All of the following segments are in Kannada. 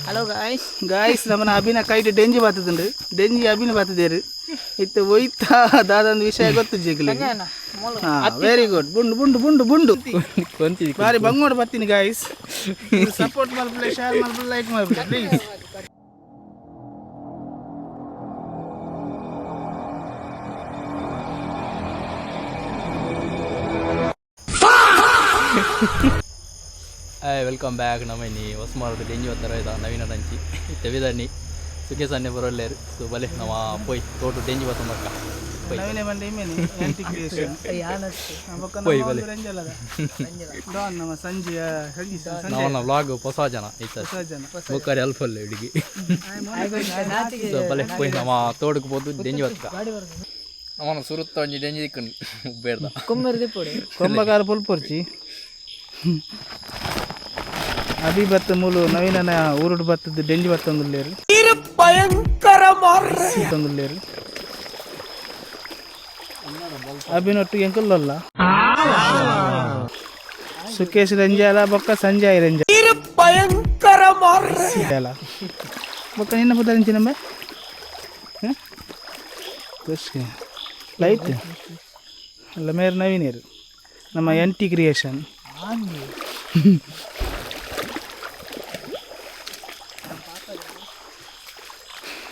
ಹಲೋ ಗಾಯ್ಸ್ ನಮ್ಮನ್ನ ಅಭಿನ ಕೈಟ್ ಡೆಂಜಿ ಬಾತದುಂಡು ಡೆಂಜಿ ಅಭಿನ ಬಾತದೇರು ಇತ್ತು ಒಯ್ತಾ ದಾದೊಂದು ವಿಷಯ ಗೊತ್ತು ಜಿಗ್ಲಿ ವೆರಿ ಗುಡ್ ಬುಂಡು ಬುಂಡು ಬುಂಡು ಬುಂಡು ಬಾರಿ ಬಂಗೋಡು ಬರ್ತೀನಿ ಗಾಯ್ಸ್ ಸಪೋರ್ಟ್ ಮಾಡ್ಬಿಡ್ಲೆ ಶೇರ್ ಮಾಡ್ಬಿಡ್ಲೆ ಲೈಕ್ ಮಾಡ್ಬಿಡ್ಲೆ ಪ್ಲೀಸ್ ವೆಲ್ಕಮ್ ಬ್ಯಾಕ್ ನಮ್ಮನಿ ಹೊಸ ಮಾರದ ಡೆಂಜಿ ಒತ್ತರ ಇದ ನವೀನ ದಂಚಿ ತೆವಿದಣ್ಣಿ ಸುಖೇ ಸನ್ನೆ ಬರೋಲ್ಲೇರು ಸೊ ಬಲೆ ನಾವು ಪೋಯ್ ತೋಟು ಡೆಂಜಿ ಬತ್ತ ಮಕ್ಕ ನವೀನ ಬಂದೆ ಇಮೇನಿ ಆಂಟಿ ಕ್ರಿಯೇಷನ್ ಪೋಯ್ ಬಲೆ ನಮ್ಮ ಸಂಜೆಯ ನಾವು ವ್ಲಾಗ್ ಹೊಸ ಜನ ಐತ ಬುಕ್ಕಾರಿ ಅಲ್ಫಲ್ ಹುಡುಗಿ ಸೊ ಬಲೆ ಪೋಯ್ ನಮ್ಮ ತೋಟಕ್ಕೆ ಹೋದು ಡೆಂಜಿ ಒತ್ತ ಅವನು ಸುರುತ್ತ ಒಂಜಿ ಡೆಂಜಿ ದಿಕ್ಕಂಡು ಬೇಡ್ದ ಕೊಂಬಗಾರ ಪುಲ್ಪುರ್ಚಿ ಅಭಿ ಬತ್ತ ಮೂಲು ನವೀನನ ಊರುಡು ಬತ್ತದ ಡೆಂಜಿ ಬತ್ತೊಂದುಲ್ಲೇರು ಭಯಂಕರ ತಂದುಲ್ಲೇರು ಅಭಿನೊಟ್ಟಿಗೆ ಎಂಕಲ್ಲಲ್ಲ ಸುಖೇಶ್ ರಂಜಾಲ ಬೊಕ್ಕ ಸಂಜಯ್ ರಂಜ ಭಯಂಕರ ಅಲ್ಲ ಬೊಕ್ಕ ನಿನ್ನ ಪುದ ರಂಜಿ ನಮ್ಮ ಲೈಟ್ ಅಲ್ಲ ಮೇರ್ ನವೀನೇರು ನಮ್ಮ ಆಂಟಿ ಕ್ರಿಯೇಷನ್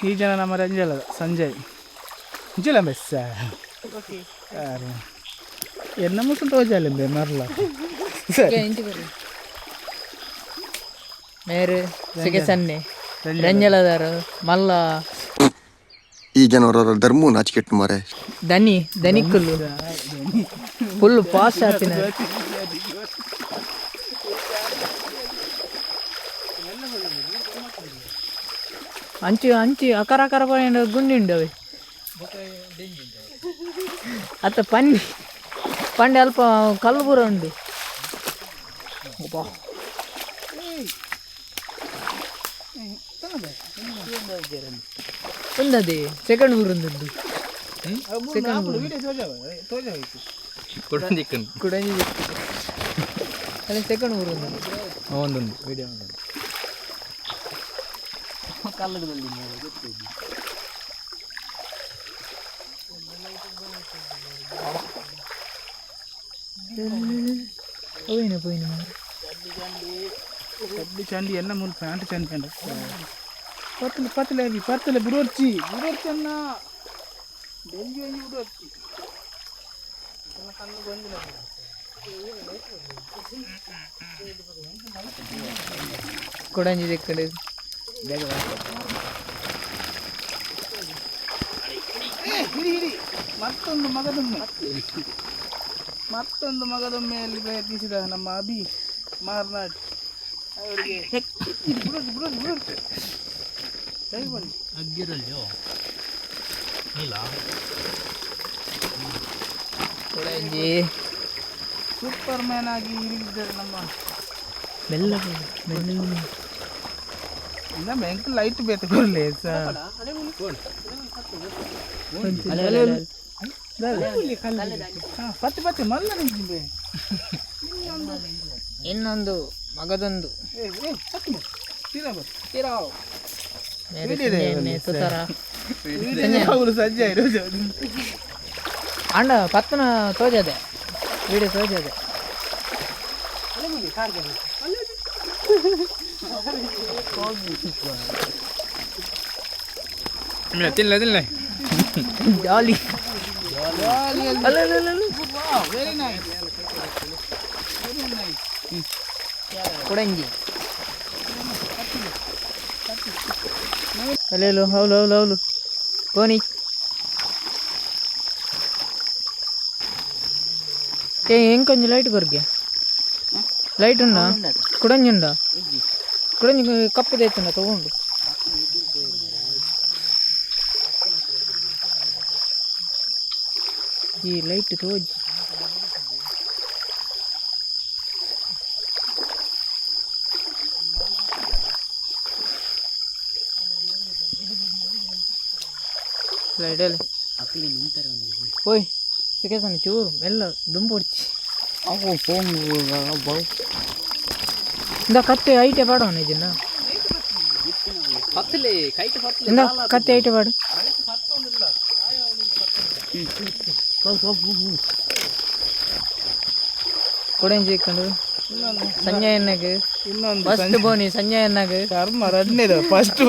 ಈ ಜನ ನಮ್ಮ ರಂಜಲದ ಸಂಜಯ್ ಜಿಲ ಮೆಸ್ಸ ಎನ್ನ ಮುಸಲ್ ತೋಜಾಲೆಂಬೆ ಮರ್ಲ ಮೇರೆ ಸಿಗೆ ಸನ್ನೆ ರಂಜಲದಾರು ಮಲ್ಲ ಈ ಜನವರ ಧರ್ಮ ನಾಚಿಕೆಟ್ಟು ಮಾರೆ ದನಿಕ್ಕುಲ್ಲು ಫುಲ್ ಪಾಸ್ ಆತಿನ ಅಂಚಿ ಅಕರ ಪೋಯಂಡ ಗುಂಡಿ ಉಂಡವೆ ಅತ್ತ ಪಂಡೆ ಅಲ್ಪ ಕಲ್ಲುಬುರ ಉಂಡು ಒಂದದೇ ಸೆಕೆಂಡ್ ಬುರುಂದು ಕುಡಂಜಿ ಅದೇ ಸೆಕೆಂಡ್ ಬುರುಂದು ಒಂದೊಂದು ವಿಡಿಯೋ పోయిన చండి ఎన్న మూలు ప్యాంట్ చనిపోయింది పత్తులే బుడొచ్చి అన్న ಡೆಂಜಿ ಒಂಜಿ ಬುಡೊಚ್ಚಿ ಕಣ್ಣು ಬಂದಿಲ್ಲ ಕೊಡಂಜಿ ದಿಕ್ಕಡೆ ಹಿಡಿ ಮತ್ತೊಂದು ಮಗದೊಮ್ಮೆಯಲ್ಲಿ ಪ್ರಯತ್ನಿಸಿದ ನಮ್ಮ ಅಭಿ ಮಾರ್ನಾಡ್ ಅವರಿಗೆ ಕೊಡಂಜಿ ಸೂಪರ್ ಮ್ಯಾನ್ ಆಗಿ ಇರಿದ್ದಾರೆ ನಮ್ಮ ಇನ್ನ ಬ್ಯಾಂಕ್ ಲೈಟ್ ಬೇಕು ಕೊಡ್ಲಿ ಪತ್ತಿ ಮಲ್ಲ ಇನ್ನೊಂದು ಮಗದೊಂದು ಸಂಜೆ ಅಂಡ ಪತ್ತನ ತೋಜದೆ ವಿಡಿಯೋ ತೋಜದೆ ತಿನ್ಲ ಜಾಲಿ ವೆರಿ ನೈಸ್ ಕೊಡಂಜಿ ಅಲ್ಲೆಲ್ಲೋ ಹೌಲು ಕೋನಿ ఇంకొంచెం లైట్ కొరికే లైట్ ఉన్నా కుడంజి ఉండా కుడంజి కప్పు తెచ్చుండా తಗೊಂಡು ಈ ಲೈಟ್ ತೋಜಿ ಲೈಟಲ್ಲಿ ಓಯ್ ಸಿಕ್ಕೇಸನ್ ಚೂರು ಮೆಲ್ಲ ದುಂಬು ಹೊಡ್ಚಿ இந்த கத்தி ஐட்டே பாடும் நிஜம்னா இந்த கத்தி ஐட்டே பாடு ಕೊಡೆಂಜಿಕೊಂಡು ಸಂಜೆ ಎಣ್ಣೆಗೆ ಫಸ್ಟ್ ಬೋನಿ ಸಂಜೆ ಎಣ್ಣೆಗೆ ಕರ್ಮ ರಡ್ನೇದು ಫಸ್ಟ್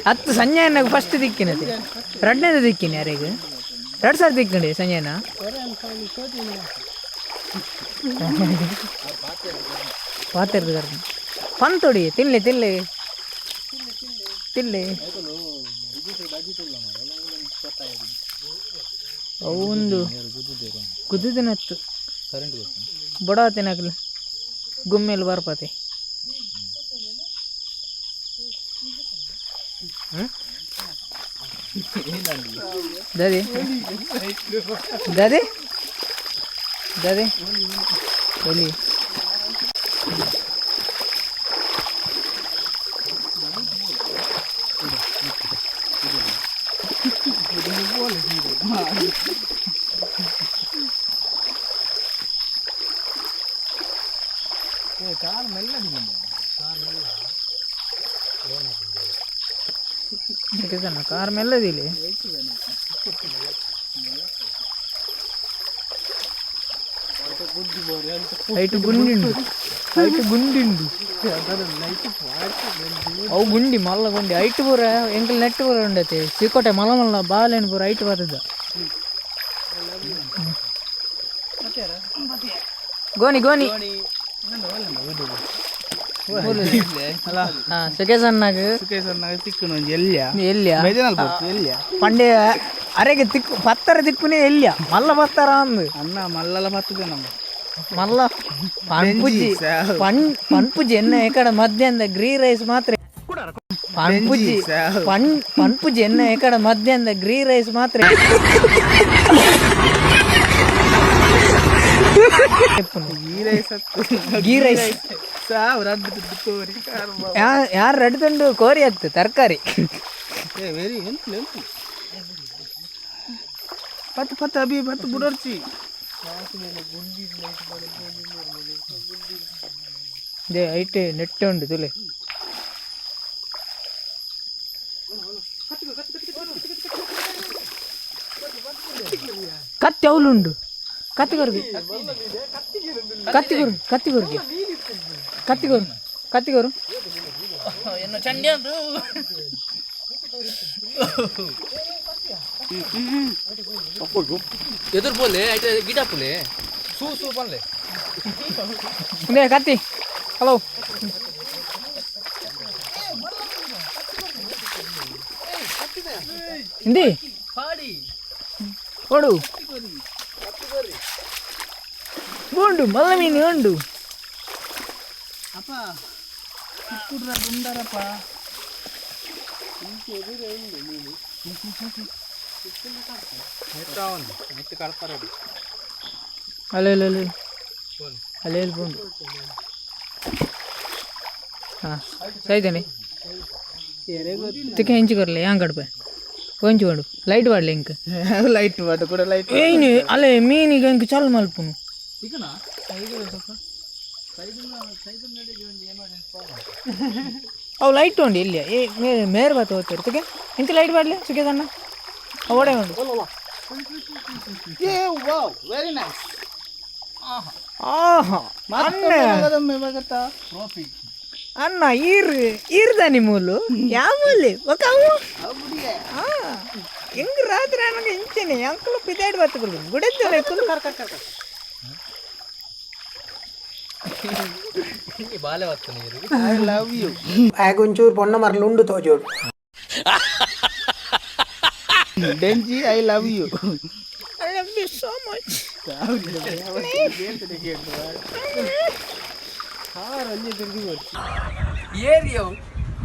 ಹತ್ತು ಸಂಜೆ ಎಣ್ಣೆಗೆ ಫಸ್ಟ್ ದಿಕ್ಕಿನದು ರಡ್ನೇದು ದಿಕ್ಕಿನ ಯಾರಿಗೆ 2,000 ದಿಕ್ಕಂಡಿ ಸಂಜೆನ ಪಾತಿರ್ದು ಕರ್ಮ ಪನ್ ತೊಡಿ ತಿನ್ಲಿ ತಿನ್ಲಿ ತಿನ್ಲಿ ಅವಂದು ಕುದಿದಿನತ್ತು ಬಡ ತಿನ್ನಕಲ್ಲ ಗುಮ್ಮೆಲ್ಲಿ ಬರ್ಪತೆ ದಾದಿ ದಾದಿ ದಾದಿ ಒಲಿ ಕಾರ್ ಮೆಲ್ಲದಿಲ್ಲ ಹೈಟ್ ಗುಂಡಿಂಡು ಅವು ಗುಂಡಿ ಮಲ್ಲ ಗುಂಡಿ ಹೈಟ್ ಪೂರ ಎಂಕಲ್ ನೆಟ್ ಪೂರ ಉಂಡತೆ ಸಿಕ್ಕೋಟೆ ಮಲ್ಲ ಮಲ್ಲ ಬಾಲೇನು ಪೂರ ಹೈಟ್ ಬರ್ತದ ಗೋಣಿ ಗೋಣಿ ಸುಖೇಶ್ ಅಣ್ಣಾಗ ತಿಕ್ಕನು ಎಲ್ಯ ಎಲ್ಲಿಯ ಎಲ್ಯ ಪಂಡೆ ಅರೆಗೆ ತಿಕ್ಕು ಪತ್ತರ ತಿಕ್ಕುನೇ ಎಲ್ಲಿಯ ಮಲ್ಲ ಪತ್ತರ ಅಂದು ಅನ್ನ ಮಲ್ಲಲ ಬರ್ತದೆ ನಮ್ಮ ಮಲ್ಲ ಪಣ್ಪುಜ್ಜಿ ಪಣ್ಪುಜ್ಜಿ ಎನ್ನ ಎಕಡೆ ಮಧ್ಯಾಹ್ನದ ಗ್ರೀ ರೈಸ್ ಮಾತ್ರ ಪಣ್ಪುಜ್ಜಿ ಪಣ್ಪುಜ್ಜಿ ಎನ್ನ ಎಕಡೆ ಮಧ್ಯಾಹ್ನದ ಗ್ರೀ ರೈಸ್ ಮಾತ್ರ ಗೀ ರೈಸ್ ಯಾರು ರಡ್ಕೊಂಡು ಕೋರಿ ಹತ್ತು ತರಕಾರಿ ಪತ್ತು ಪತ್ತು ಅಭಿ ಪತ್ತು ಬುಡರ್ಚಿ ದೇ ಐಟೆ ನೆಟ್ಟೆ ಉಂಟು ತುಲೆ ಕತ್ತಿ ಅವಳುಂಡು ಕತ್ತಿಗೋರ್ಗೆ ಕತ್ತಿಗೋರು ಕತ್ತಿಗೋರ್ಗೆ ಕತ್ತಿಗೋರು ಕತ್ತಿಗೋರು ಇನ್ನು ಚಂಡಿ ಅಂದ್ರು ಎದುರು ಬೋಲೆ ಐತೆ ಗಿಡ ಪುಲೆ ಸೂ ಪನ್ಲೆ ಮುಂದೆ ಕತ್ತಿ ಹಲೋ ಹಿಂದಿ ಕೊಡು ಉಂಡು ಮಲ್ಲ ಮೀನು ಉಂಡು ಅಪ್ಪ ಉಂಡರಪ್ಪ ಅಲ್ಲೇ ಅಲ್ಲೇ ಅಲ್ಲೇ ಬಂದು ಹಾಂ ಸೈತಾನೆ ತಿಕ್ಕ ಹೆಂಚಿಕೊರ್ಲೆ ಯಾಂಗ್ ಕಡ್ಪೆ ಕೊಂಚು ಲೈಟ್ ವಾಡ್ಲಿ ಇಂಕ ಲೈಟ್ ವಾಡು ಕೂಡ ಲೈಟ್ ಏನು ಅಲ್ಲೇ ಮೀನಿಗೆ ಇಂಕ ಚಾಲು ಮಲ್ಪುನು ಅವು ಲೈಟ್ ಉಂಡು ಇಲ್ಲಿ ಮೇರ್ ಬಾತ್ ಹೋಗ್ತಾರೆ ತಿಕ್ಕೆ ಇಂತ ಲೈಟ್ ಬಾಡ್ಲಿ ಸುಖೇಶಣ್ಣ ಓಡೆ ಉಂಡು ವೆರಿ ನೈಸ್ ಆಹಾ ಅಣ್ಣ ಈರ್ದ ನಿಮ್ಮೂಲು ಯಾವ ಮೂಲೆ ಹೆಂಗ್ ರಾತ್ರಿ ನನಗೆ ಇಂಚೆನೆ ಅಂಕಲು ಪಿದಾಡಿ ಬರ್ತಗಳು ಗುಡದ್ದಲ್ಲ ಬಾಲೆ ಬತ್ತ ನೀರು ಐ ಲವ್ ಯು ಆಗೊಂಚೂರು ಪೊಣ್ಣ ಮರಲುಂಡು ತೋಜೋಡು ಡೆಂಜಿ I love you I love you so much ಏರಿಯೋ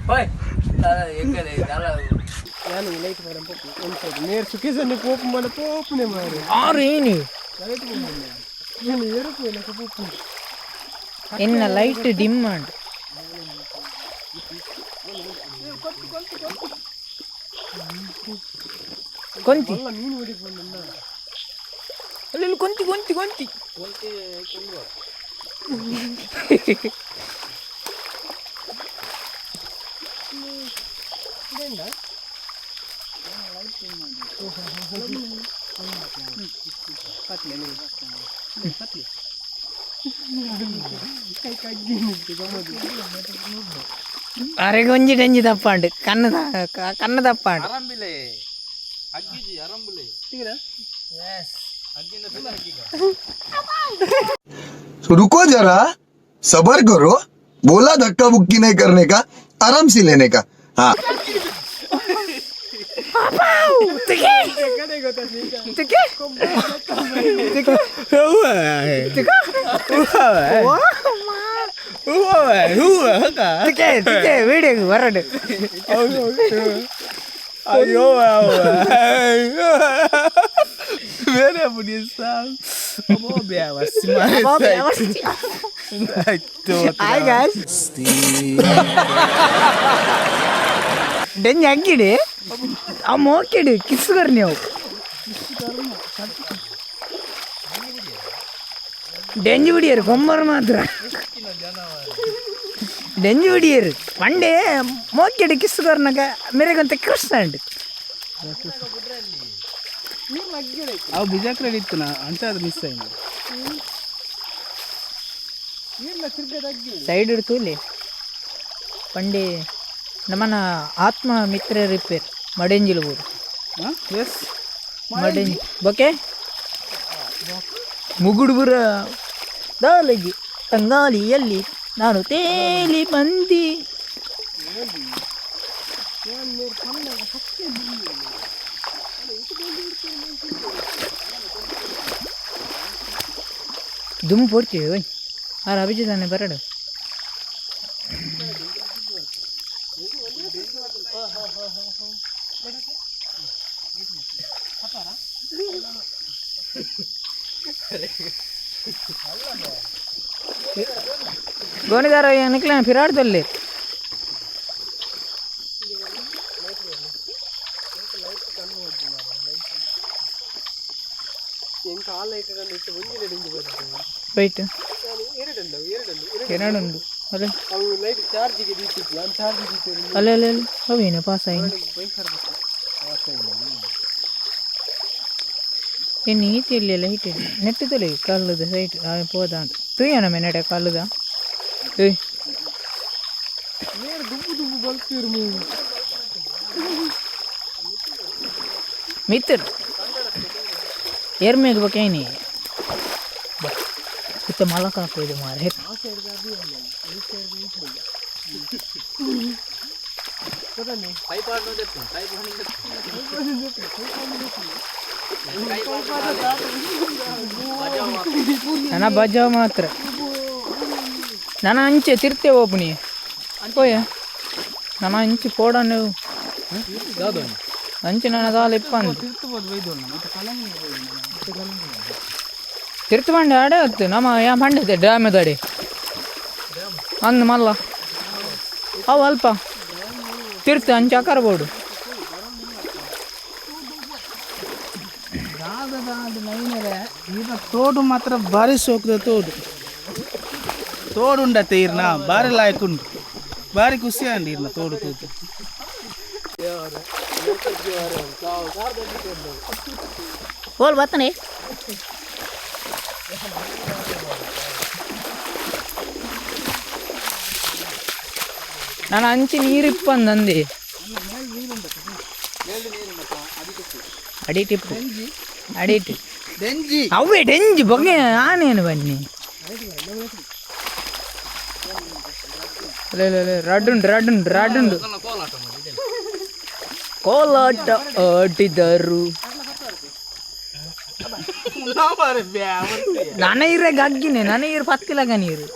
ಬಾಯ್ ಎಕ್ಕಲೆ ನಾನು ಲೈಟ್ ನೇರ್ ಸುಖೇಶನ್ನ ಕೋಪ ಮಾಡ ಕೋಪನೆ ಮಾಡಿ ಆರೇನು ಎನ್ನ ಲೈಟ್ ಡಿಮ್ ಮಾಡು ಕೊಂತಿ ಅಲ್ಲಿ ಕೊಂತಿ ಕೊಂತಿ ಕೊಂತಿ అరే కొంచెం డెంజి తప్పండి కన్ను తప్పండి ಅರಂಬಿಲೆ ಅಗ್ಗಿಜಿ ಅರಂಬುಲೆ ಅಗ್ಗಿನ तो रुको जरा सबर करो बोला धक्का बुक्की नहीं करने का आराम से लेने का हाँ వీడియోకి వరడు అయ్యో వేరే डेंज हाकिडे आ मोकेडे किस करने हो डेंज बिडियर कोम्बर मात्र डेंज बिडियर मंडे मोकेडे किस करने का मेरे को क्रिस्टंट ಅವು ಬಿಜಾಕ್ರಲ್ಲಿ ಇತ್ತು ನಾ ಅಂತ ಅದು ಮಿಸ್ ಆಯ್ತು ಸೈಡ್ ಇಡ್ತು ಇಲ್ಲಿ ಪಂಡೆ ನಮ್ಮನ ಆತ್ಮ ಮಿತ್ರ ರಿಪೇರ್ ಮಡೆಂಜಿಲಬೂರು ಎಸ್ ಮಡೆಂಜಿ ಓಕೆ ಮುಗುಡುಬುರ ದಾಲಗಿ ತಂಗಾಲಿಯಲ್ಲಿ ನಾನು ತೇಲಿ ಬಂದಿ ದುಮ್ ಪೋಡ್ತೀವಿ ಓಯ್ ಆರು ಅಭಿಜಿತಾನೆ ಬರಡು गोनीदार निकले फिर आड़े ಬೈಟ್ ಎರಡುಂಡು ಅಲ್ಲೇ ಅಲ್ಲೇ ಅಲ್ಲೇ ಅವೇನು ಪಾಸ್ ಆಯ್ತು ಎಣ್ಣೆ ಈಚೆಲ್ಲ ಹಿಟ್ಟು ನೆಟ್ಟದಲ್ಲಿ ಕಲ್ಲದ ಸೈಟ್ ಪೋದ ಅಂತ ತುಯ್ಯಣ ಮೆನ್ನಡೆ ಕಲ್ಲದ ತುಯ್ ಮಿತ್ರ ಏರ್ಮೇಗ ಬೇಕೇನಿ ಇತ್ತ ಮಲಕ ಹಾಕೋದು ಮಾರೆ ನನ್ನ ಬಜಾವ್ ಮಾತ್ರ ನನ್ನ ಅಂಚೆ ತಿರ್ತೇವೆ ಒಬ್ಬನಿ ಹೋಯ ನನ್ನ ಅಂಚೆ ಪೋಡ ನೀವು ಅಂಚೆ ನನ್ನ ದಾಲ ಇಪ್ಪಂದು ತಿರ್ತಬಂಡೆ ಆಡೇ ಹೊತ್ತು ನಮ್ಮ ಯಾ ಬಂಡಿದ್ದೆ ಡ್ಯಾಮದಡಿ ಅಂದು ಮಲ್ಲ ಅವು ಅಲ್ಪ ತಿರ್ತು ಅಂಚೆ ಹಾಕರ್ಬೋದು ಈಗ ತೋಡು ಮಾತ್ರ ಭಾರಿ ಸೋಕ್ದ ತೋಡು ಉಂಡತ್ತೆ ಇರ್ನ ಭಾರಿ ಲಾಯಕುಂಡು ಭಾರಿ ಖುಷಿ ಅಂಡಿ ಇರ್ನ ತೋಡು ತೂತು ಹೋಲ್ ಬರ್ತಾನೆ ನಾನು ಅಂಚಿ ನೀರಿಪ್ಪಂದು ಅಡಿಟಿಪ್ಪು ಅಡಿಟಿ ಡೆಂಜಿ ಅವೇ ಡೆಂಜಿ ಬಗೆ ಆನೇನು ಬನ್ನಿ ರಾಡುಂಡು ಕೋಲಾಟ ಆಡಿದರು ನನಗಿರ ಗಗ್ಗಿನೇ ನನಗಿರ ಪತ್ತಿಲಗ ನೀರು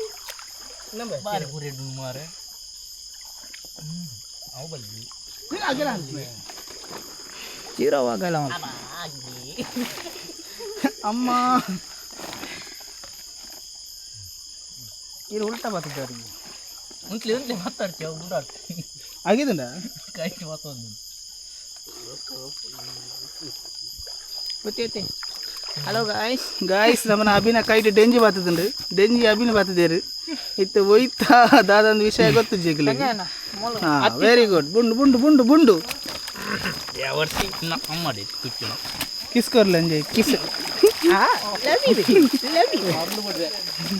ಚಿರವಾಗಲ್ಲ ಅಮ್ಮ ಇದು ಉಲ್ಟಾ ಬರ್ತಿದ್ದಾರೆ ಉಂಟ್ಲಿ ಮಾತಾಡ್ತೀವಿ ಆಗಿದ್ದ ಕೈ ಮಾತಾಡೋದು ಗೊತ್ತೈತೆ ഹലോ ഗായ്സ് ನಮ್ಮನ ಅಭಿನ ಕೈಟ್ ಡೆಂಜಿ ಬಾತದುಂಡು ಡೆಂಜಿ ಅಭಿನ ಬಾತದೇರು ಇತ್ತೆ ಒಯ್ತ ದಾದಂದು ವಿಷಯ ಗೊತ್ತು ಜಿಗ್ಲಿ ವೆರಿ ಗುಡ್ ಬುಂಡು ಬುಂಡು ಬುಂಡು ಬುಂಡು ವರ್ಷ ಮಾಡಿ ತುಚ್ಚಿನ ಕಿಸ್ಕೊರ್ಲ ಅಂಜಯ್ ಕಿಸ್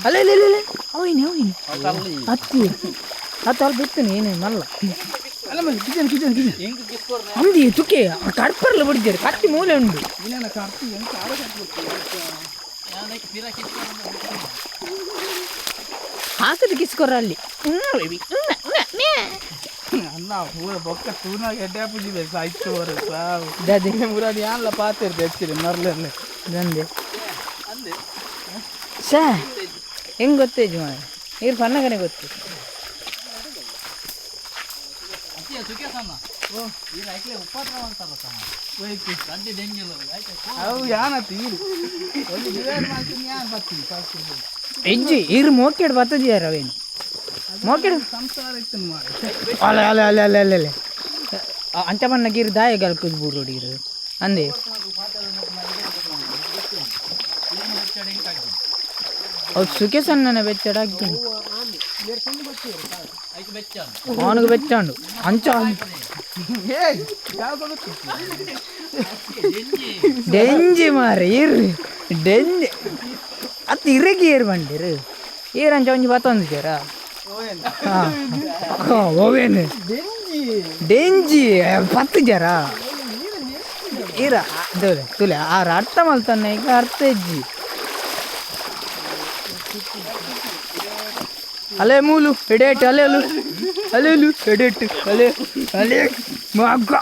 ಅಲ್ಲ ಅವನು ಹತ್ತಿ ಹತ್ತು ಅಲ್ಲಿ ಬಿತ್ತನೆ ಏನೇನು ಮಲ್ಲ ಅಲ್ಲ ಮನೆ ಕಿಚನ್ ಕಿಚನ್ ಕಿಚನ್ ಅಂದಿ ತುಕ್ಕೆ ಕಡ್ಪರ್ಲ ಬಿಡಿದ್ದಾರೆ ಕತ್ತಿ ಮೂಲೆ ಉಂಡು ಹಾಕದು ಕಿಸ್ಕೊರ ಅಲ್ಲಿ ಅನ್ನ ಪೂರ ಬೊಕ್ಕ ತೂನಾಗ ಎಡ್ಡೆ ಪುಜಿದೆ ಸಾಯ್ತು ಬರ ದಾದಿ ಮುರಾಡಿ ಯಾನ್ಲ ಪಾತಿರ್ದೆ ಹೆಚ್ಚಿರಿ ಮರ್ಲಲ್ಲೇ ದಂದೆ ಸಾ ಹೆಂಗೆ ಗೊತ್ತೇಜು ಮಾಡ ನೀರು ಪನ್ನಗನೆ ಗೊತ್ತು ಅವು ಯಾನ ತೀರು ಒಂದು ಡಿವೈಡ್ ಮಾಡ್ತೀನಿ ಯಾರು ಬರ್ತೀನಿ ಹೆಜ್ಜೆ ಇರು ಮೋಕೆಡ್ ಬರ್ತದೆಯಾರ ಅವೇನು ಮೋಕೆಡ್ ಸಂಸಾರ ಇತ್ತು ಮಾಡಿ ಅಲ್ಲ ಅಲ್ಲ ಅಲ್ಲ ಅಲ್ಲ ಅಲ್ಲ ಅಲ್ಲ ಅಂಚಮನ್ನಗೆ ಇರು ದಾಯ ಗಲ್ಕದ ಬೂರು ಹೊಡಿರು ಅಂದೆ ಅವ್ರು ಸುಖೆ ಸಣ್ಣನೆ ಬೆಚ್ಚಡಾಗ್ತೀನಿ ಅವನಿಗೆ ಬೆಚ್ಚಂಡು ಅಂಚ ಡೆಂಜಿ ಮಾರ ಇರ್ರಿ ಡೆಂಜಿ ಅತ್ತ ಇರಗಿ ಏರು ಬಂದಿರು ಏರಂಚ ಒಂಜಿ ಬತ್ತೊಂದು ಜರ ಓವೇನು ಡೆಂಜಿ ಪತ್ತು ಜರ ಇರ ತುಲೆ ತುಲೆ ಆರು ಅರ್ಥ ಮಲ್ತಾನೆ ಈಗ ಅರ್ಥ ಹೆಜ್ಜಿ ಅಲೆ ಮೂಲು ಎಡೇಟ್ ಅಲೆಲು ಅಲೆಲು ಎಡೇಟ್ ಅಲೆ ಅಲೆ ಮಗ್ಗ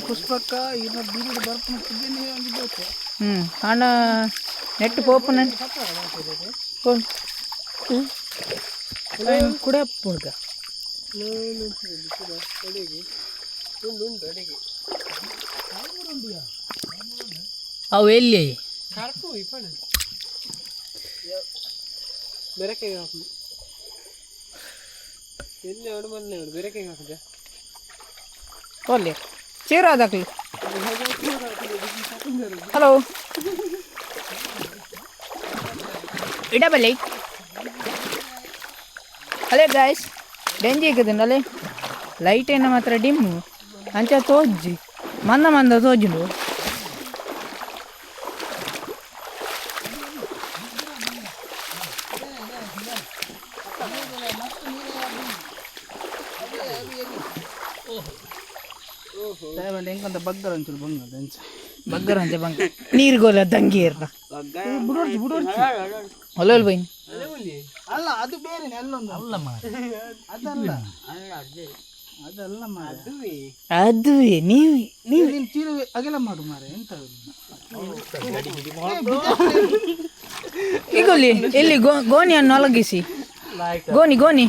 ಪುಷ್ಪಕ್ಕ ಇನ್ನ ಬೀಡು ಬರ್ಪನೆ ಒಂದಿದ್ದು ಹಣ ನೆಟ್ಟು ಪೋಪನ ಕೂಡ ಪುಡ್ಕ ಅವು ಎಲ್ಲಿ ಒಳ್ಳೆ ಚೀರ ಅದಾಕ್ಲಿ ಹಲೋ ಇಡಬಲ್ಲಿ ಅಲೆ ಗಾಯ್ಸ್ ಡೆಂಜಿ ಇಕ್ಕದಲ್ಲೇ ಲೈಟ್ ಏನ ಮಾತ್ರ ಡಿಮ್ಮು ಅಂಚ ತೋಜ್ಜಿ ಮಂದ ತೋಜ್ಜು ಹೆಂಗಂತ ಬಗ್ಗರ ಒಂಚೂರು ಬಗ್ಗರ ಅಂಚೆ ಬಂಗ ನೀರ್ಗೋಲ ದಂಗಿ ಇರ್ರ ಹೊಲ ಬೈನ್ ಅಲ್ಲ ಅದು ಬೇರೆ ಅಲ್ಲೊಂದು ಅಲ್ಲ ಅದಲ್ಲ ಅದಲ್ಲ ಮಾರೆ ಅದುವೇ ನೀವು ನೀನು ಚೀರ ಅಗಲ ಮಾಡು ಮಾರೆ ಎಂತ ಈಗ ಎಲ್ಲಿ ಗೋಣಿಯನ್ನು ಒಲಗಿಸಿ ಗೋಣಿ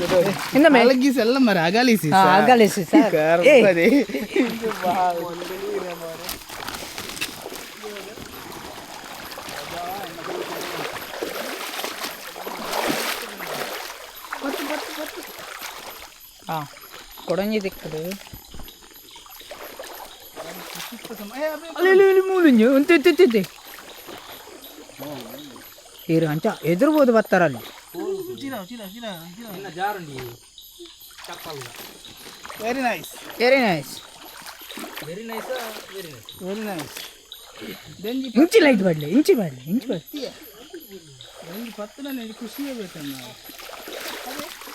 ಇಂದ ಮೇಲೆ ಅಲಗಿಸಿ ಎಲ್ಲ ಮಾರೆ ಅಗಲಿಸಿ ಅಗಲಿಸಿ ಹಾಂ ಕೊಡಂಜಿ ದಿಕ್ಕದು ಅಲ್ಲಿ ಮೂಲುಂಜು ಅಂತಿತ್ತಿದ್ದೆ ಇರು ಅಂಚ ಎದುರ್ಬೋದು ಬರ್ತಾರ ಅಲ್ಲಿ very nice very nice very nice ಇಂಚಿ ಲೈಟ್ ಬರಲಿ ಇಂಚಿ ಬರಲಿ ಪತ್ತನಲ್ಲಿ ಖುಷಿಯೇ ಬೇಕನ್ನ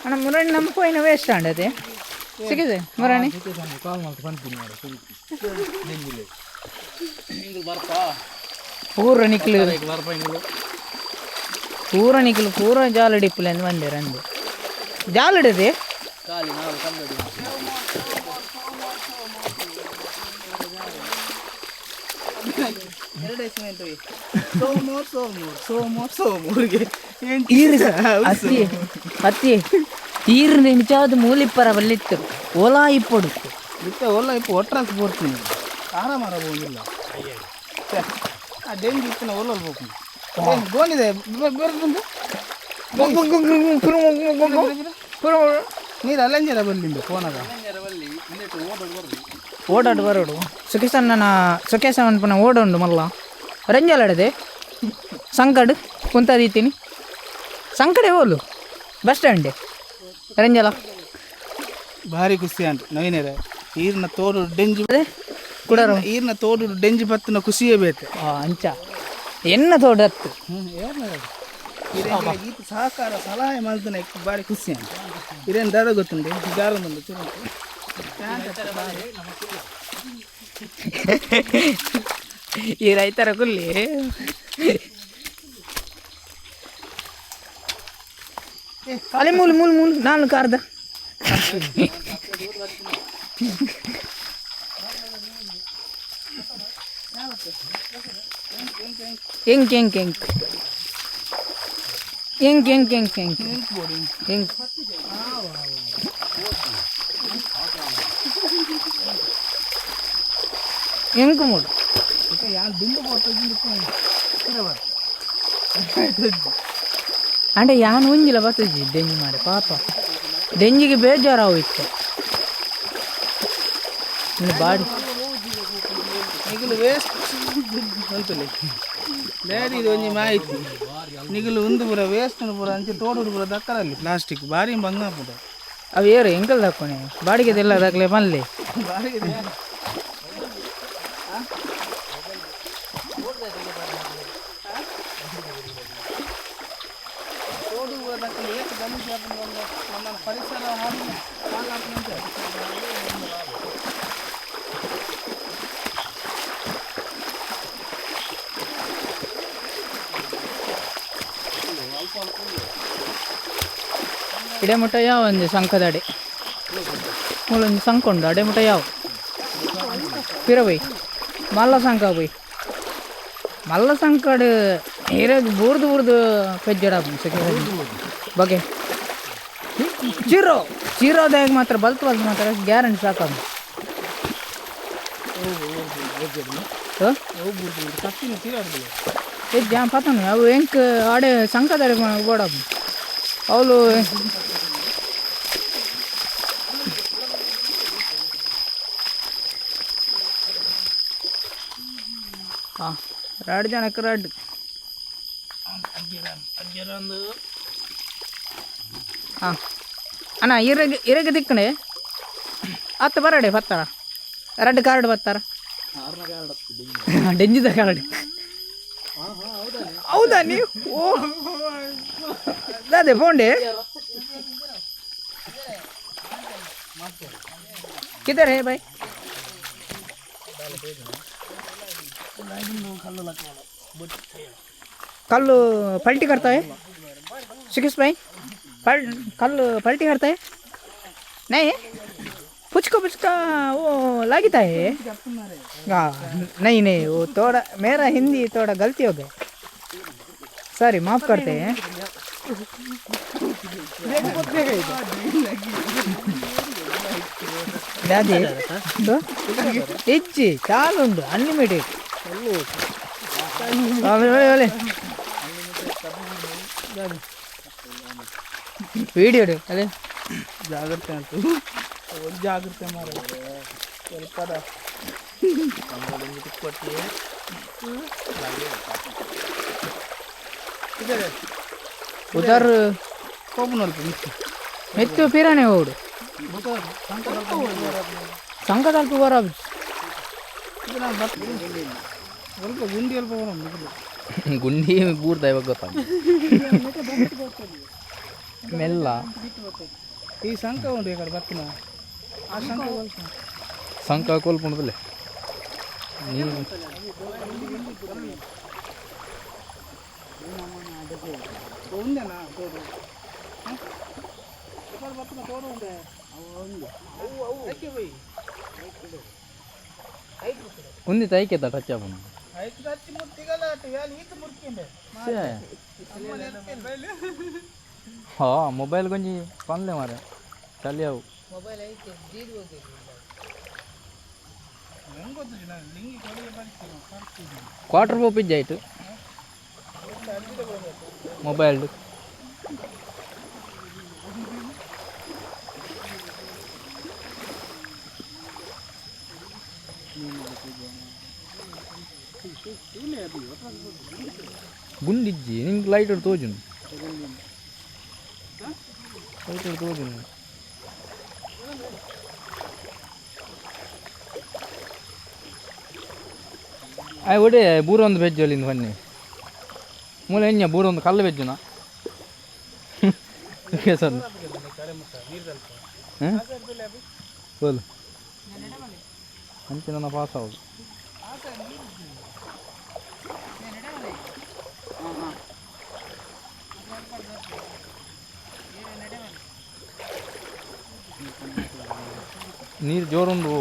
ಅಣ್ಣ ಮುರಾಣಿ ನಮ್ಮ ಪೋಯಿನ ವೇಸ್ಟ್ ಅಂಡದೆ ಸಿಕ್ಕಿದೆ ಮುರಾಣಿ ಪೂರ ನಿಕ್ಲು ಪೂರ ಜಾಲಡಿಪ್ಪಲೆ ಅಂತ ಬಂದೆ ರಂದು ಜಾಲಡಿದೆ ಅತ್ತಿ ಈರು ನಿಜವಾದ ಮೂಲಿಪ್ಪರ ಬಲ್ಲಿತ್ತು ಓಲಾ ಇಪ್ಪಡು ಓಲಾ ಇಪ್ಪ ಒಟ್ರಾಸ್ ಬೋಡ್ತೀನಿ ಆರಾಮ ಹೋಗಿಲ್ಲ ಆ ಡೆಂಗಿ ಇತ್ತಿನ ಓಲಲ್ಲಿ ಹೋಗ್ತೀನಿ ಗೋನಿದೆ ನೀರು ಅಲ್ಲಂಜರ ಬಲ್ಲಿಂದು ಫೋನಾಗ ಓಡಾಡು ಬರೋಡು ಸುಖೇಶ್ ಅನ್ಪನ ಓಡುಂಡು ಮಲ್ಲ ರಂಜಾಲಾಡದೆ ಸಂಕಡ್ ಕುಂತದೀತೀನಿ ಸಂಕಡೆ ಹೋಲು ಬಸ್ ಸ್ಟ್ಯಾಂಡ್ ರಂಜಾಲ ಭಾರಿ ಖುಷಿ ಅಂತ ನವೀನರ ಈರ್ನ ತೋಡು ಡೆಂಜಿ ಕೂಡ ಈರ್ನ ತೋಡು ಡೆಂಜಿ ಬತ್ತಿನ ಖುಷಿಯೇ ಬೇಕು ಅಂಚ ಎನ್ನ ತೋಡತ್ತು ಈತ ಸಹಕಾರ ಸಲಹೆ ಮಾಡ್ತಾನೆ ಭಾರಿ ಖುಷಿ ಅಂತ ಇರೇನು ದಾದ ಗೊತ್ತುಂಟು ದಾರ ಬಂದು ಈ ರೈತರ ಕುಲ್ಲಿ ಅಲ್ಲಿ ಮೂಲು ಮೂಲು ಮೂಲು ನಾನು ಕಾರ್ದ ಎಂಕ್ ಎಂಕ್ ಎಂಕ್ ಎಂಕ್ ಎಂಕ್ ಎಂಕ್ ಎಂಕ್ ಎಂಕ್ ಎಂಕ್ ಮೂಡು అంటే యాన్ ఉంజిల బతుజి దెంజి మరి పాప దెంజికి ಬೇಜಾರಾವು ಇತ್ತು ಬಾಡಿ ನಿಗಲು ವೇಸ್ಟ್ ಅಂತಲೇ ಬೇರೆ ಇದು ಒಂಜಿ ಮಾಹಿತಿ ನಿಗಲು ಒಂದು ಪೂರ ವೇಸ್ಟ್ ಪೂರ ಅಂಚೆ ತೋಡು ಪೂರ ದಕ್ಕರಲ್ಲಿ ಪ್ಲಾಸ್ಟಿಕ್ ಭಾರಿ ಬಂಗ ಪೂರ ಅವು ಏರು ಎಂಕಲ್ ದಕ್ಕೊನೆ ಬಾಡಿಗೆ ಎಲ್ಲ ದಕ್ಕಲೆ ಮಲ್ಲೆ ಬಾಡಿಗೆ ತೋಡು ಪೂರ ದಕ್ಕಲೆ ಏಕೆ ಗಲೀಜು ಹಾಕೊಂಡು ನಮ್ಮ ಪರಿಸರ ಹಾಳಾಗ್ತಂತೆ ಇಡೆ ಮುಟ್ಟ ಯಾವ ಒಂದು ಸಂಕದಡೆ ಮೂಲೊಂದು ಸಂಕ ಉಂಡು ಅಡೆ ಮುಟ್ಟ ಯಾವ ಪಿರ ಬೈ ಮಲ್ಲ ಸಂಕ ಬೈ ಮಲ್ಲ ಸಂಕಡ್ ಹಿರದು ಬೂರ್ದು ಪೆಜ್ಜಡ ಬಗ್ಗೆ ಚೀರೋದಾಗ ಮಾತ್ರ ಬಲ್ತು ಮಾತ್ರ ಗ್ಯಾರಂಟಿ ಸಾಕ ಜಾಂ ಪತನು ಅವು ಎಂಕ್ ಆಡೆ ಸಂಕದಡೆ ಬೋಡ ಅವಳು ಹಾಂ 2 ಜನಕ್ಕೆ 2 ಹಾಂ ಅಣ್ಣ ಇರಗೆ ದಿಕ್ಕಣೆ ಹತ್ತು ಬರಡೆ ಬತ್ತಾರ 2 ಕಾರ್ಡ್ ಬತ್ತಾರ ಡೆಂಜಿದ ಕಾರ್ಡ್ ಹೌದಾ ನೀವು ಓ ಅದೇ ಫೋಂಡೆ किधर है भाई कल पलटी करता है शिकिस भाई कल पलटी करता है नहीं पुचका वो लगता है हाँ नहीं वो थोड़ा मेरा हिंदी थोड़ा गलती हो गया सॉरी माफ़ करते हैं ఇచ్చి చాలా ఉండు అన్లిమిటెడ్ వీడియో అదే ಜಾಗ್ರತೆ ಅಂತ ಜಾಗ್ರತೆ ಮಾರ ಸ್ವಲ್ಪ उधर ಕೋಪನಲ್ ಮೆತ್ತು ಪಿರಾಣೆ ಹೋಡು ಸಂಕದಲ್ಪ ಬರ ಸ್ವಲ್ಪ ಗುಂಡಿ ಅಲ್ಪ ಗುಂಡಿ ಬೂರ್ದ ಇವಾಗ ಗೊತ್ತಾಗ ಮೆಲ್ಲ ಈ ಸಂಕ ಉಂಟು ಈ ಕಡೆ ಬರ್ತೀನ ಆ ಸಂಕ ಸಂಕ ಕೋಲ್ಪುಂಡದಲ್ಲೇ ನೀವು ఉందేనా తోడు పక్కన తోడు ఉండే ఉంది తైకేత టచ్ అవ్వను ಹಾ ಮೊಬೈಲ್ ಗೊಂಜಿ ಪಂದ್ಲೆ ಮಾರೆ ಕಲಿಯವು ಕ್ವಾರ್ಟರ್ ರೂಪಾಯಿ ಆಯ್ತು ಮೊಬೈಲ್ ಗುಂಡಿಜ್ಜಿ ನಿಂಗೆ ಲೈಟರ್ ತೋಜುನು ಲೈಟರ್ ತೋಜುನು ಆಯ್ ಒಡೆ ಬೂರೊಂದು ಬೆಜ್ಜು ಅಲ್ಲಿಂದ ಬನ್ನಿ ಮೂಲ ಹೆಂಜ ಬೂರೊಂದು ಕಲ್ಲು ಬೆಜ್ಜುನ ಸರ್ ಬೋಲು ಅಂಚೆ ನನ್ನ ಪಾಸ್ ಆಗೋದು ನೀರು ಜೋರೊಂದು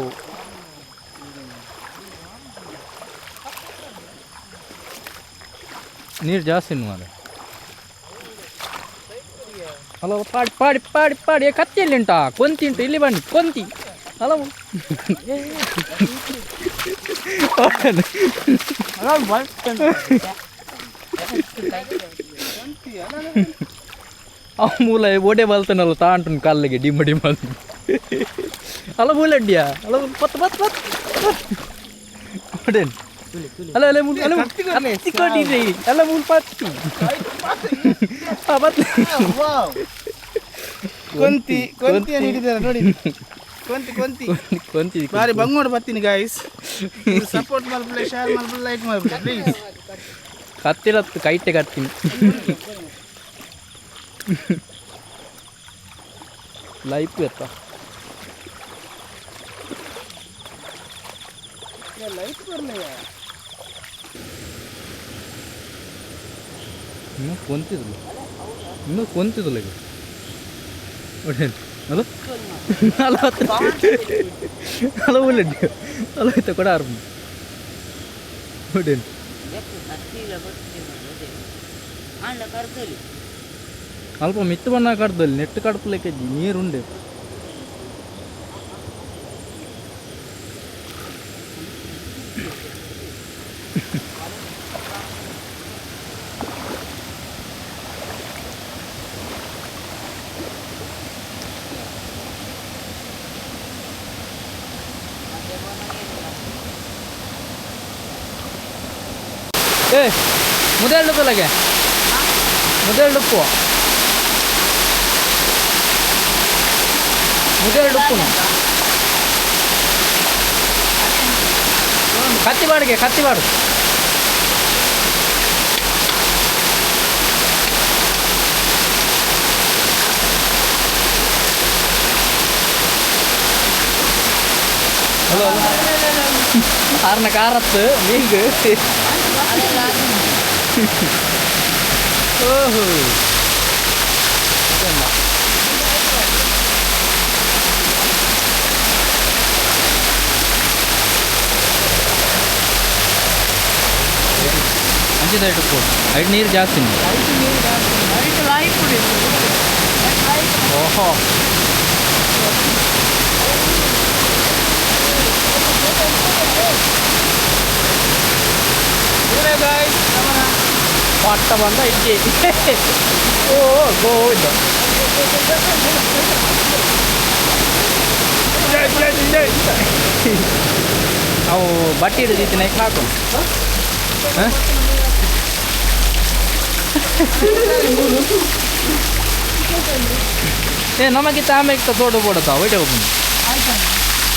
ನೀರು ಜಾಸ್ತಿ ಮಾರೆ ಹಲೋ ಪಾಡಿ ಪಾಡಿ ಪಾಡಿ ಪಾಡಿ ಕತ್ತಿಯಲ್ಲಿ ಉಂಟಾ ಕೊಂತಿ ಉಂಟು ಇಲ್ಲಿ ಬನ್ನಿ ಕೊಂತಿ ಹಲೋ ಆ ಮೂಲ ಒಡೆ ಬಲ್ತಾನಲ್ಲ ತಾಂಟು ಕಲ್ಲಿಗೆ ಡಿಮ್ಮ ಡಿಮ್ಮ ಅಲ್ಲ ಮೂಲಡ್ಡಿಯಾ ಅಲ್ಲ ಪತ್ ಪತ್ ಪತ್ ಒಡೇನು ಅಲ್ಲ ಅಲ್ಲ ಮೂಲ ಅಲ್ಲ ಕತ್ತಿ ಕೊಟ್ಟಿರಿ ಅಲ್ಲ ಮೂಲ ಪತ್ತಿ ಕೊಂತಿ ಕೊಂತಿಯನ್ನು ಹಿಡಿದಾರೆ ನೋಡಿ ಕೊಂತಿ ಕೊಂತಿ ಕೊಂತಿ ಬಾರಿ ಬಂಗೋಡ್ ಬರ್ತೀನಿ ಗಾಯ್ಸ್ ಸಪೋರ್ಟ್ ಮಾಡ್ಬಿಡ್ಲೆ ಶೇರ್ ಮಾಡ್ಬಿಡ್ಲೆ ಲೈಕ್ ಮಾಡ್ಬಿಡ್ಲೆ ಪ್ಲೀಸ್ ಕತ್ತಿರತ್ತು ಕೈಟೆ ಕಟ್ತೀನಿ ಲೈಫ್ ಎತ್ತ ಲೈಟ್ ಬರಲಿಲ್ಲ ಇನ್ನೂ ಕೊಂತಿದ್ದಿಲ್ಲ ಈಗ ಅಲ್ಲ ಅಲ್ಲ ಅಲ್ಲ ಒಳ್ಳೆಡ್ಡಿ ಅಲ್ಲ ಆಯ್ತಾ ಕೊಡ ಆರು ಒಡೇನು ಅಲ್ಪ ಮಿತ್ತು ಬಣ್ಣ ಕಡ್ದಲ್ಲಿ ನೆಟ್ಟು ಕಡಪಲಿಕ್ಕೆ ನೀರುಂಡೆ ಏ ಮುದೇಳು ಡುಪ್ಪಲಗೆ ಮುದೇಳು ಡುಪ್ಪು ಮುದೇಳು ಡುಪ್ಪುನು ಕತ್ತಿಬಾಡಿಗೆ ಕತ್ತಿಬಾಡು ಹಲೋ ಆರ್ನ ಕಾರತ್ತು ನೀಂಗ್ ಓಹೋ ಅಂಚಿದ ಇಟ್ಟು ಐದು ನೀರು ಜಾಸ್ತಿ ಓಹೋ ಪಟ್ಟ ಬಂದ ಇಡ್ಲಿ ಓ ಗೋವಿಂದ ಅವು ಬಟ್ಟೆ ಹಿಡಿದಿತ್ತು ನೈಕ್ ಹಾಕು ಏ ನಮಗಿತ್ತ ಆಮೇಲೆ ತೋಡು ಬೋಡತ್ತ ಒಯ್ಡೆ ಹೋಗ್ತೀನಿ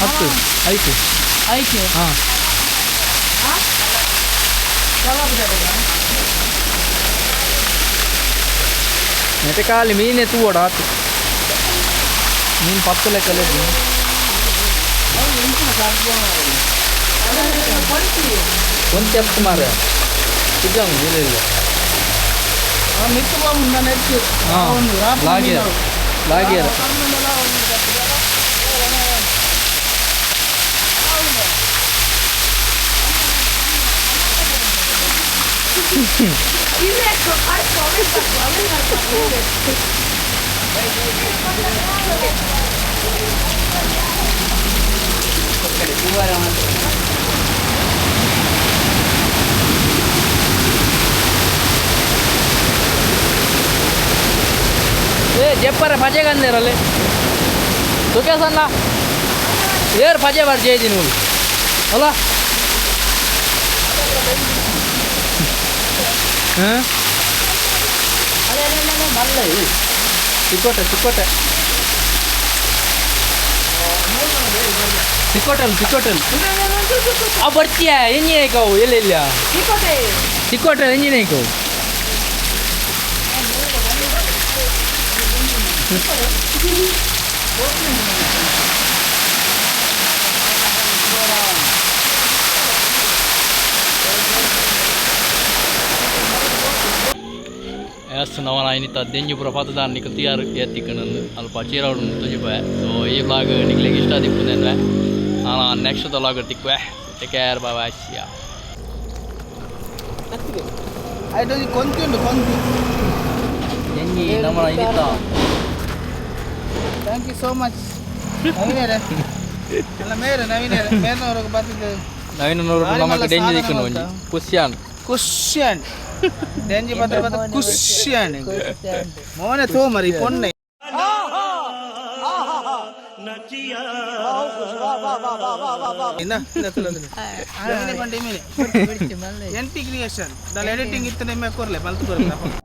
ಹತ್ತು ಆಯ್ತು ಆಯ್ತು ಹಾಂ ನೆಟ್ಟೆ ಕಾಲಿ ಮೀನೇ ತೂವಡ ಆತು ಮೀನು ಪತ್ತು ಲೆಕ್ಕಲ್ಲ ಒಂದು ಎತ್ತು ಮಾರ ಇದ್ದಂಗೆ ಇಲ್ಲ ಮಿತ್ತು ಬಾಬು ನೆಟ್ಟು ಹಾಂ ಲಾಗಿಯರ ಲಾಗಿಯರ ఏ చెప్పారా పజే కానీ రేరలే దుకేసన్నా ఏరు పజే వాడు చేయి నువ్వు ಅಲ್ಲ ಚಿಕ್ಕೋಟೆ ಚಿಕ್ಕೋಟೆ ಚಿಕ್ಕೋಟಲ್ ಚಿಕ್ಕೋಟಲ್ ಆ ಬರ್ತೀಯ ಎಂಜಿನೇಕವು ಎಲ್ಲ ಚಿಕ್ಕೋಟೆ ಎಂಜಿನೇಕವು Nawan ini tadi denji berapa dan nikah tiar ya tikanan alpa cira udah tujuh bae. So ini vlog nikah lagi start dipunen bae. Next tuh vlog tikwe. Take care, bye bye. Ya. Ayo di konti. Denji nawan ini tuh. Thank you so much. Navinere. Alla mere navinere. Mere orang batu deh. Nawin orang nama ke denji dikun Kusian. Cushion. Denji batu cushion. Mana tuh mari ponne. Ina tuh. Ini pandai ini. NT creation. Dalam editing itu nih aku korle, malu tuh korle.